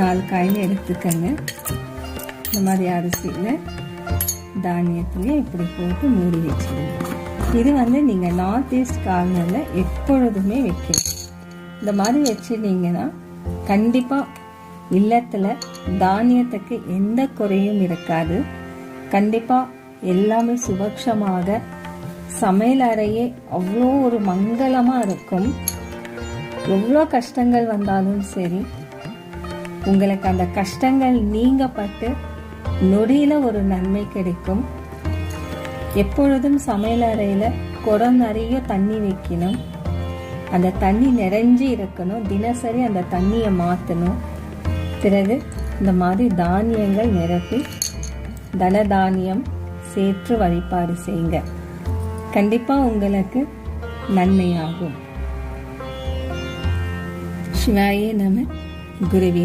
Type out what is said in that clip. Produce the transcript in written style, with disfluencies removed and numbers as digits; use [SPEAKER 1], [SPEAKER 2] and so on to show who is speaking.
[SPEAKER 1] 4 coin எடுத்துக்கங்க. இந்த மாதிரி அரிசியில் தானியத்துலேயே இப்படி போட்டு மூடி வச்சுருங்க. இது நீங்கள் நார்த் ஈஸ்ட் கார்னரில் எப்பொழுதுமே வைக்கணும். இந்த மாதிரி வச்சுருந்தீங்கன்னா கண்டிப்பாக இல்லத்தில் தானியத்துக்கு எந்த குறையும் இருக்காது. கண்டிப்பாக எல்லாமே சுபக்ஷமாக, சமையல் அறையே அவ்வளோ ஒரு மங்களமாக இருக்கும். எவ்வளோ கஷ்டங்கள் வந்தாலும் சரி, உங்களுக்கு அந்த கஷ்டங்கள் நீங்கப்பட்டு நொடியில் ஒரு நன்மை கிடைக்கும். எப்பொழுதும் சமையல் அறையில் குடம் நிறைய தண்ணி வைக்கணும். அந்த தண்ணி நிறைஞ்சி இருக்கணும். தினசரி அந்த தண்ணியை மாற்றணும். பிறகு இந்த மாதிரி தானியங்கள் நிரப்பி தனதானியம் சேர்த்து வழிபாடு செய்யுங்க. கண்டிப்பாக உங்களுக்கு நன்மையாகும். சிவாயே நம. குருவின்